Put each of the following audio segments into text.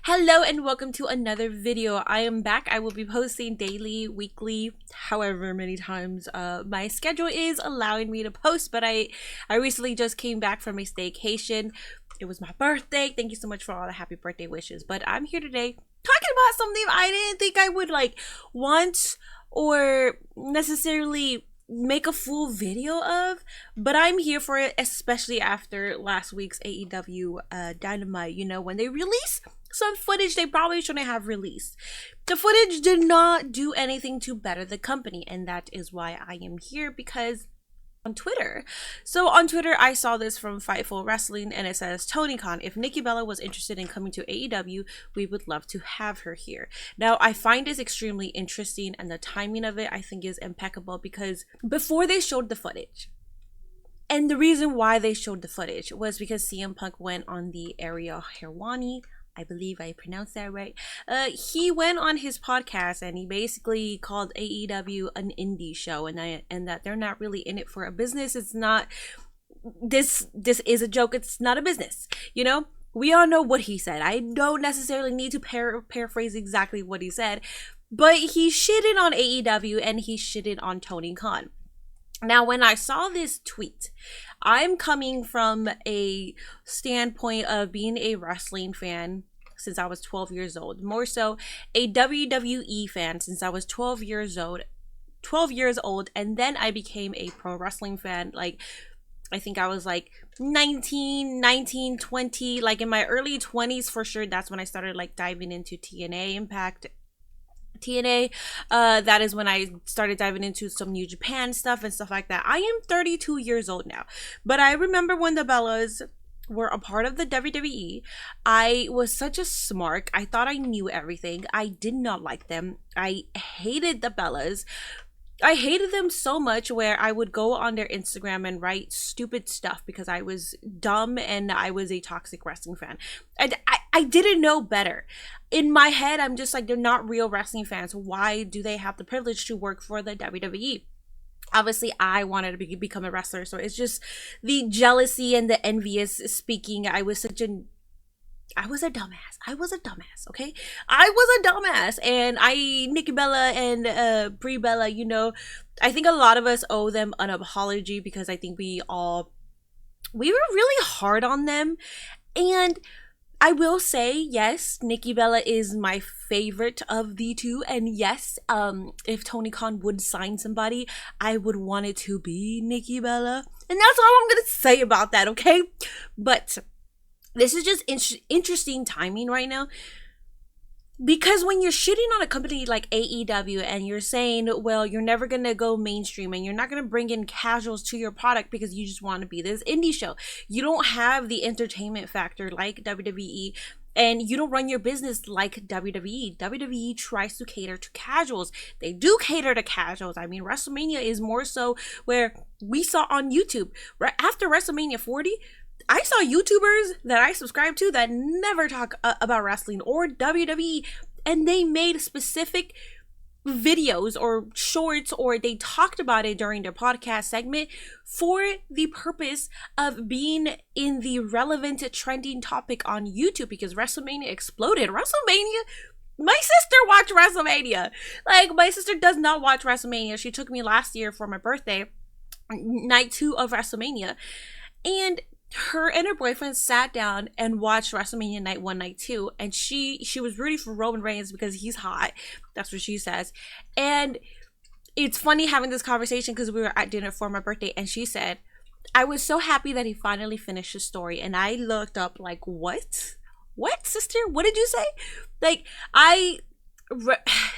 Hello and welcome to another video. I am back. I will be posting daily, weekly, however many times my schedule is allowing me to post, but I recently just came back from a staycation. It was my birthday. Thank you so much for all the happy birthday wishes. But I'm here today talking about something I didn't think I would want or necessarily make a full video of, but I'm here for it, especially after last week's AEW Dynamite. You know, when they release some footage they probably shouldn't have released. The footage did not do anything to better the company, and that is why I am here, because on Twitter. So on Twitter, I saw this from Fightful Wrestling, and it says, Tony Khan, if Nikki Bella was interested in coming to AEW, we would love to have her here. Now, I find this extremely interesting, and the timing of it, I think, is impeccable, because before they showed the footage, and the reason why they showed the footage was because CM Punk went on the Ariel Helwani, I believe I pronounced that right. He went on his podcast and he basically called AEW an indie show, and that they're not really in it for a business. It's not. This is a joke. It's not a business. You know, we all know what he said. I don't necessarily need to paraphrase exactly what he said, but he shitted on AEW and he shitted on Tony Khan. Now, when I saw this tweet, I'm coming from a standpoint of being a wrestling fan since I was 12 years old. More so, a WWE fan since I was 12 years old, and then I became a pro wrestling fan. Like, I think I was like 19, 20, like in my early 20s for sure. That's when I started like diving into TNA Impact. That is when I started diving into some New Japan stuff and stuff like that. I am 32 years old now, but I remember when the Bellas were a part of the WWE. I was such a smark. I thought I knew everything. I did not like them. I hated the Bellas. I hated them so much where I would go on their Instagram and write stupid stuff because I was dumb and I was a toxic wrestling fan. I didn't know better. In my head, I'm just like, they're not real wrestling fans. Why do they have the privilege to work for the WWE? Obviously, I wanted to become a wrestler, so it's just the jealousy and the envious speaking. I was a dumbass, okay? I was a dumbass, and Nikki Bella and Brie Bella, you know, I think a lot of us owe them an apology, because I think we were really hard on them. And I will say, yes, Nikki Bella is my favorite of the two, and yes, if Tony Khan would sign somebody, I would want it to be Nikki Bella, and that's all I'm gonna say about that, okay? But this is just interesting timing right now, because when you're shitting on a company like AEW and you're saying, well, you're never going to go mainstream and you're not going to bring in casuals to your product because you just want to be this indie show. You don't have the entertainment factor like WWE, and you don't run your business like WWE. WWE tries to cater to casuals. They do cater to casuals. I mean, WrestleMania is more so where we saw on YouTube, right after WrestleMania 40, I saw YouTubers that I subscribe to that never talk about wrestling or WWE, and they made specific videos or shorts, or they talked about it during their podcast segment for the purpose of being in the relevant trending topic on YouTube, because WrestleMania exploded. My sister watched WrestleMania. Like, my sister does not watch WrestleMania. She took me last year for my birthday, night 2 of WrestleMania, and her and her boyfriend sat down and watched WrestleMania night 1, night 2, and she was rooting for Roman Reigns because he's hot. That's what she says. And it's funny having this conversation because we were at dinner for my birthday, and she said, I was so happy that he finally finished his story. And I looked up like, what, sister? What did you say? Like,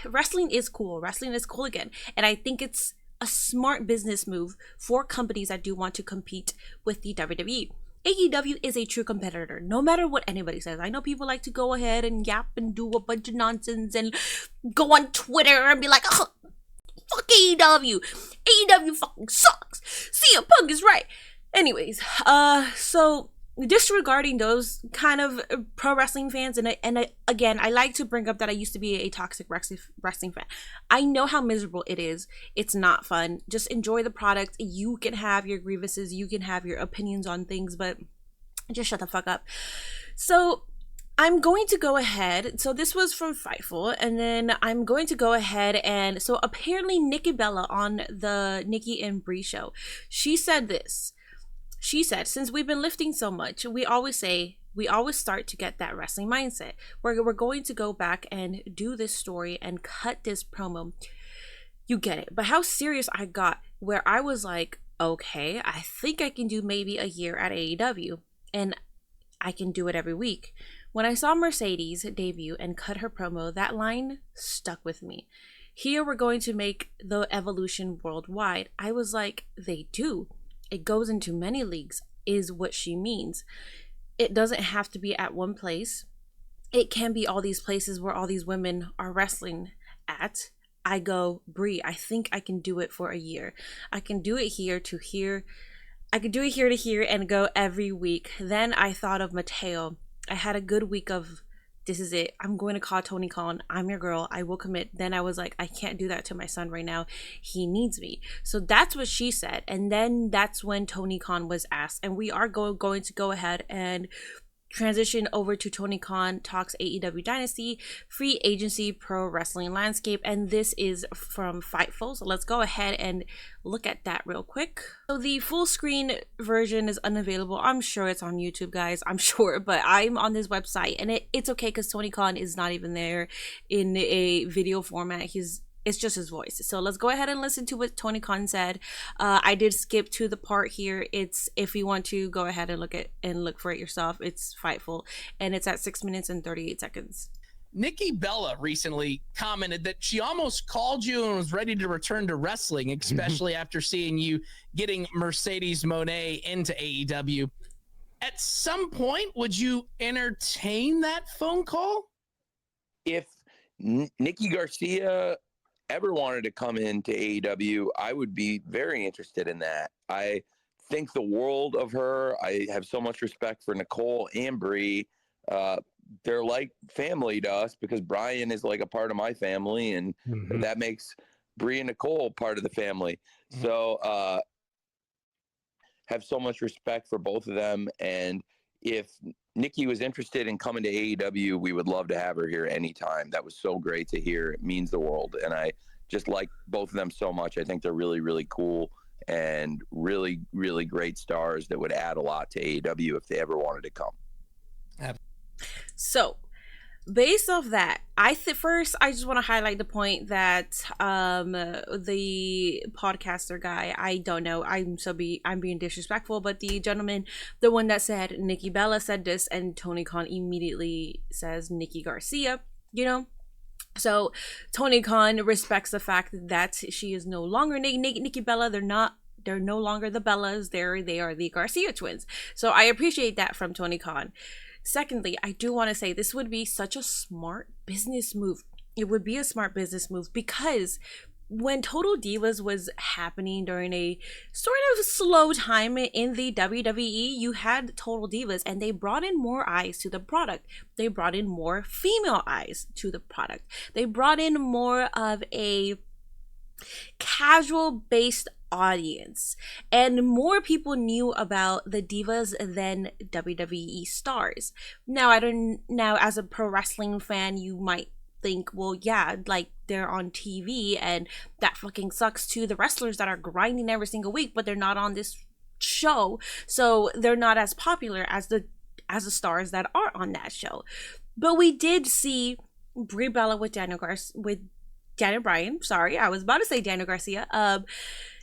wrestling is cool. Wrestling is cool again. And I think it's a smart business move for companies that do want to compete with the WWE. AEW is a true competitor, no matter what anybody says. I know people like to go ahead and yap and do a bunch of nonsense and go on Twitter and be like, oh, fuck AEW. AEW fucking sucks. CM Punk is right. Anyways, so disregarding those kind of pro wrestling fans, and again, I like to bring up that I used to be a toxic wrestling fan. I know how miserable it is. It's not fun. Just enjoy the product. You can have your grievances, you can have your opinions on things, but just shut the fuck up. So I'm going to go ahead. So this was from Fightful, and then I'm going to go ahead and so apparently Nikki Bella on the Nikki and Bree show, she said this. She said, since we've been lifting so much, we always start to get that wrestling mindset. We're going to go back and do this story and cut this promo. You get it. But how serious I got, where I was like, okay, I think I can do maybe a year at AEW, and I can do it every week. When I saw Mercedes debut and cut her promo, that line stuck with me. Here we're going to make the evolution worldwide. I was like, they do. It goes into many leagues, is what she means. It doesn't have to be at one place. It can be all these places where all these women are wrestling at. I go, Brie, I think I can do it for a year. I can do it here to here. I could do it here to here and go every week. Then I thought of Mateo. I had a good week of, this is it. I'm going to call Tony Khan. I'm your girl. I will commit. Then I was like, I can't do that to my son right now. He needs me. So that's what she said. And then that's when Tony Khan was asked. And we are going to go ahead and transition over to Tony Khan talks AEW Dynasty, free agency, pro wrestling landscape, and this is from Fightful. So let's go ahead and look at that real quick. So the full screen version is unavailable. I'm sure it's on YouTube, guys. I'm sure, but I'm on this website, and it's okay because Tony Khan is not even there in a video format. It's just his voice. So let's go ahead and listen to what Tony Khan said. I did skip to the part here. It's, if you want to go ahead and look for it yourself, it's Fightful, and it's at 6 minutes and 38 seconds. Nikki Bella recently commented that she almost called you and was ready to return to wrestling, especially after seeing you getting Mercedes Moné into AEW. At some point, would you entertain that phone call? If Nikki Garcia ever wanted to come into AEW, I would be very interested in that. I think the world of her. I have so much respect for Nicole and Brie. They're like family to us because Brian is like a part of my family, and that makes Brie and Nicole part of the family. So have so much respect for both of them. And if Nikki was interested in coming to AEW, we would love to have her here anytime. That was so great to hear. It means the world. And I just like both of them so much. I think they're really, really cool and really, really great stars that would add a lot to AEW if they ever wanted to come. So based off that, first I just want to highlight the point that the podcaster guy, I don't know, I'm being disrespectful, but the gentleman, the one that said Nikki Bella said this, and Tony Khan immediately says Nikki Garcia, you know. So Tony Khan respects the fact that she is no longer Nikki Bella. They're no longer the Bellas. They are the Garcia twins. So I appreciate that from Tony Khan. Secondly, I do want to say this would be such a smart business move. It would be a smart business move because when Total Divas was happening during a sort of slow time in the WWE, you had Total Divas and they brought in more eyes to the product. They brought in more female eyes to the product. They brought in more of a casual based audience, and more people knew about the divas than WWE stars. Now as a pro wrestling fan, you might think, well, yeah, like they're on TV and that fucking sucks to the wrestlers that are grinding every single week, but they're not on this show, so they're not as popular as the stars that are on that show. But we did see Brie Bella with Daniel Bryan. Sorry, I was about to say Daniel Garcia.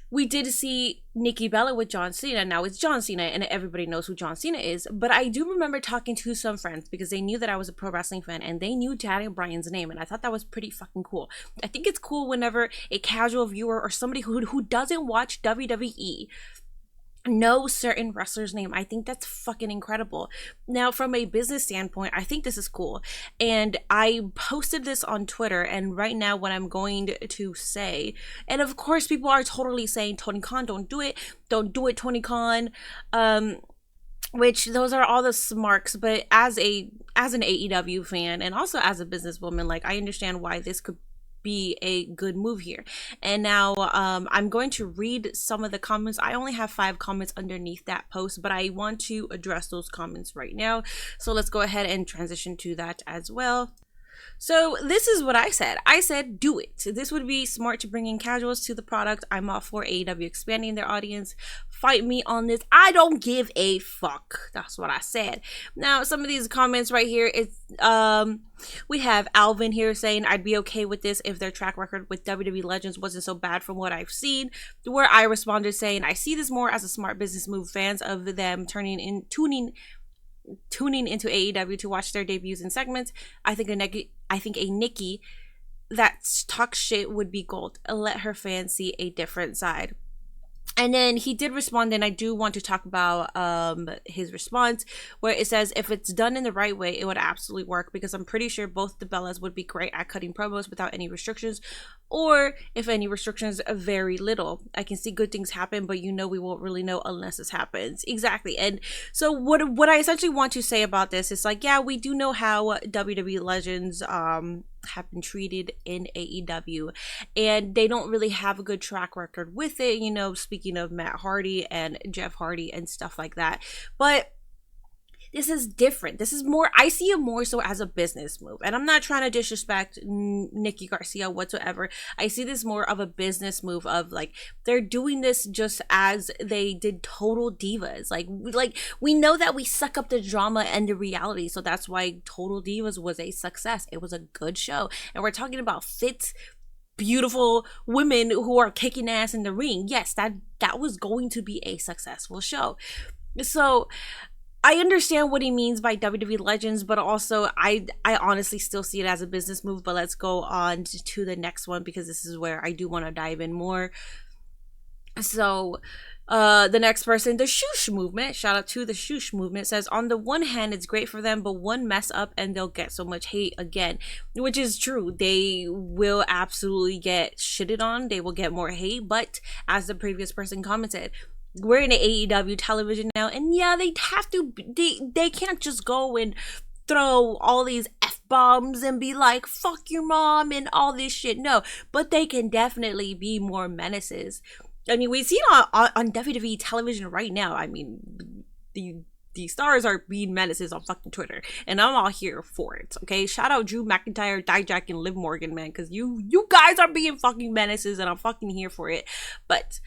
We did see Nikki Bella with John Cena. Now it's John Cena, and everybody knows who John Cena is. But I do remember talking to some friends because they knew that I was a pro wrestling fan, and they knew Daniel Bryan's name, and I thought that was pretty fucking cool. I think it's cool whenever a casual viewer or somebody who doesn't watch WWE know certain wrestler's name. I think that's fucking incredible. Now, from a business standpoint, I think this is cool. And I posted this on Twitter, and right now what I'm going to say, and of course people are totally saying, Tony Khan, don't do it, Tony Khan, which those are all the smarks. But as an AEW fan and also as a businesswoman, like, I understand why this could be a good move here. And now I'm going to read some of the comments. I only have 5 comments underneath that post, but I want to address those comments right now. So let's go ahead and transition to that as well. So this is what I said. I said, do it. This would be smart to bring in casuals to the product. I'm all for AEW expanding their audience. Fight me on this. I don't give a fuck. That's what I said. Now, some of these comments right here, it's we have Alvin here saying, I'd be okay with this if their track record with WWE Legends wasn't so bad from what I've seen. Where I responded saying, I see this more as a smart business move. Fans of them tuning into AEW to watch their debuts and segments. I think a Nikki that talks shit would be gold. Let her fans see a different side. And then he did respond, and I do want to talk about his response, where it says, if it's done in the right way, it would absolutely work, because I'm pretty sure both the Bellas would be great at cutting promos without any restrictions, or if any restrictions, very little. I can see good things happen, but we won't really know unless this happens. Exactly. And so what I essentially want to say about this is, like, yeah, we do know how WWE Legends have been treated in AEW, and they don't really have a good track record with it, speaking of Matt Hardy and Jeff Hardy and stuff like that. But this is different. This is more, I see it more so as a business move. And I'm not trying to disrespect Nikki Garcia whatsoever. I see this more of a business move of, like, they're doing this just as they did Total Divas. Like we know that we suck up the drama and the reality. So that's why Total Divas was a success. It was a good show. And we're talking about fit, beautiful women who are kicking ass in the ring. Yes, that was going to be a successful show. So I understand what he means by WWE Legends, but also I honestly still see it as a business move. But let's go on to the next one, because this is where I do want to dive in more. So the next person, the Shoosh movement, shout out to the Shoosh movement, says, on the one hand, it's great for them, but one mess up and they'll get so much hate again, which is true. They will absolutely get shitted on. They will get more hate. But as the previous person commented, we're in AEW television now, and yeah, they have to, they can't just go and throw all these F-bombs and be like, fuck your mom and all this shit. No, but they can definitely be more menaces. I mean, we see it on WWE television right now. I mean, the stars are being menaces on fucking Twitter, and I'm all here for it. Okay, shout out Drew McIntyre, Dijak, and Liv Morgan, man, because you guys are being fucking menaces, and I'm fucking here for it. But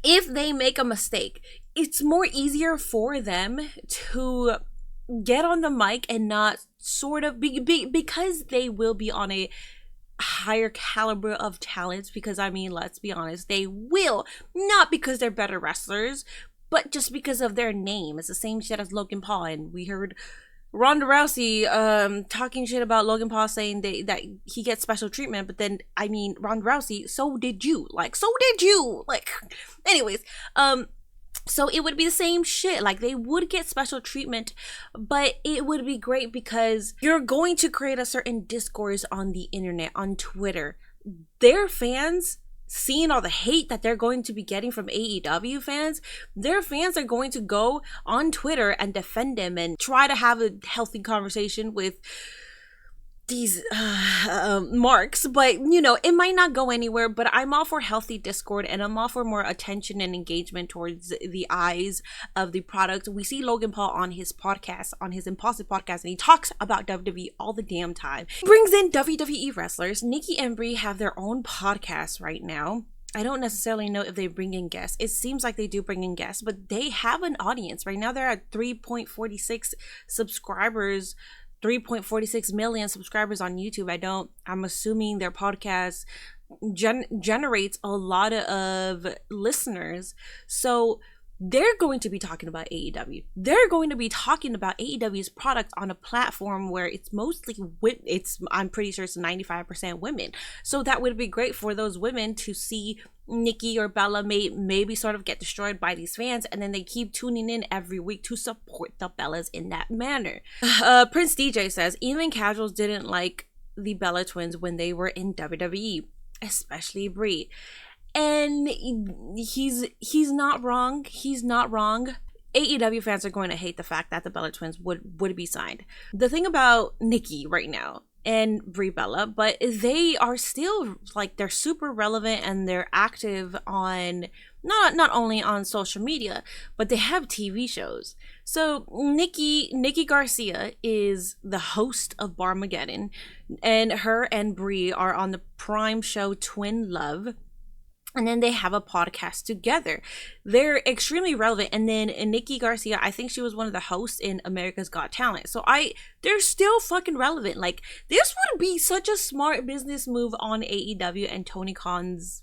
if they make a mistake, it's more easier for them to get on the mic and not sort of because they will be on a higher caliber of talents. Because I mean, let's be honest, they will, not because they're better wrestlers, but just because of their name. It's the same shit as Logan Paul, and we heard Ronda Rousey talking shit about Logan Paul, saying that he gets special treatment. But then, I mean, Ronda Rousey, so did you. Anyways, so it would be the same shit. Like, they would get special treatment, but it would be great because you're going to create a certain discourse on the internet, on Twitter. Their fans, seeing all the hate that they're going to be getting from AEW fans, their fans are going to go on Twitter and defend them and try to have a healthy conversation with these marks. But it might not go anywhere. But I'm all for healthy discord, and I'm all for more attention and engagement towards the eyes of the product. We see Logan Paul on his podcast, on his Impulsive podcast, and he talks about WWE all the damn time. He brings in WWE wrestlers. Nikki and Brie have their own podcast right now. I don't necessarily know if they bring in guests. It seems like they do bring in guests, but they have an audience right now. They're at 3.46 subscribers, 3.46 million subscribers on YouTube. I'm assuming their podcast generates a lot of listeners. So they're going to be talking about AEW. They're going to be talking about AEW's product on a platform where it's mostly, I'm pretty sure it's 95% women. So that would be great for those women to see Nikki or Bella maybe sort of get destroyed by these fans, and then they keep tuning in every week to support the Bellas in that manner. Prince DJ says, even casuals didn't like the Bella twins when they were in WWE, especially Brie. And he's not wrong. He's not wrong. AEW fans are going to hate the fact that the Bella twins would be signed. The thing about Nikki right now, and Brie Bella, but they are still like they're super relevant and they're active on not only on social media, but they have TV shows. So Nikki Garcia is the host of Barmageddon, and her and Brie are on the Prime show Twin Love, and then they have a podcast together. They're extremely relevant. And then Nikki Garcia, I think she was one of the hosts in America's Got Talent. So they're still fucking relevant. Like, this would be such a smart business move on AEW and Tony Khan's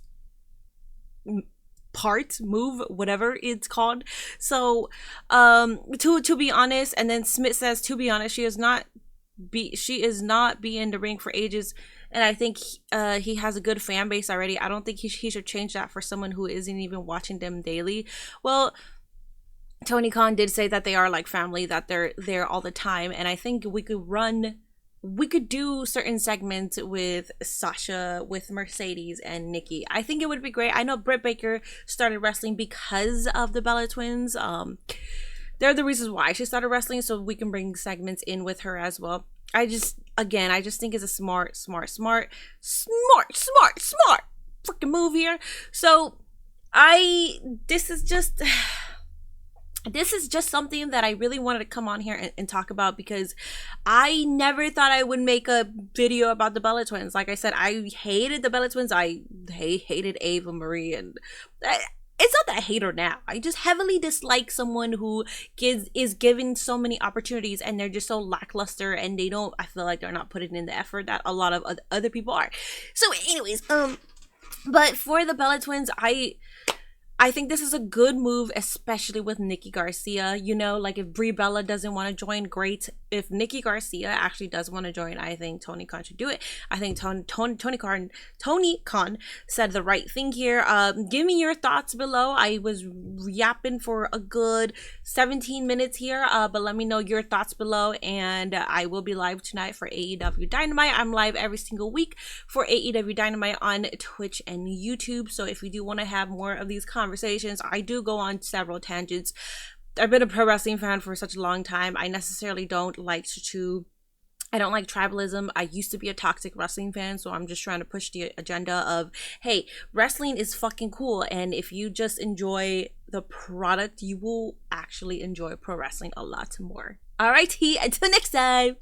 move, whatever it's called. So to be honest, and then Smith says, to be honest, she is not be in the ring for ages, and I think he has a good fan base already. I don't think he should change that for someone who isn't even watching them daily. Well, Tony Khan did say that they are like family, that they're there all the time, and I think we could do certain segments with Sasha, with Mercedes, and Nikki. I think it would be great. I know Britt Baker started wrestling because of the Bella twins. They're the reasons why she started wrestling, so we can bring segments in with her as well. I just think it's a smart freaking move here. So this is just something that I really wanted to come on here and talk about, because I never thought I would make a video about the Bella twins. Like I said, I hated the Bella twins. I hated Ava Marie, and it's not that I hate her now. I just heavily dislike someone who is given so many opportunities and they're just so lackluster, and I feel like they're not putting in the effort that a lot of other people are. So anyways, but for the Bella twins, I think this is a good move, especially with Nikki Garcia. You know, like, if Brie Bella doesn't want to join, great. If Nikki Garcia actually does want to join, I think Tony Khan should do it. I think Tony Khan said the right thing here. Give me your thoughts below. I was yapping for a good 17 minutes here, but let me know your thoughts below. And I will be live tonight for AEW Dynamite. I'm live every single week for AEW Dynamite on Twitch and YouTube. So if you do want to have more of these conversations, I do go on several tangents. I've been a pro wrestling fan for such a long time. I necessarily don't like I don't like tribalism. I used to be a toxic wrestling fan, so I'm just trying to push the agenda of, hey, wrestling is fucking cool, and if you just enjoy the product, you will actually enjoy pro wrestling a lot more. Alrighty, until next time.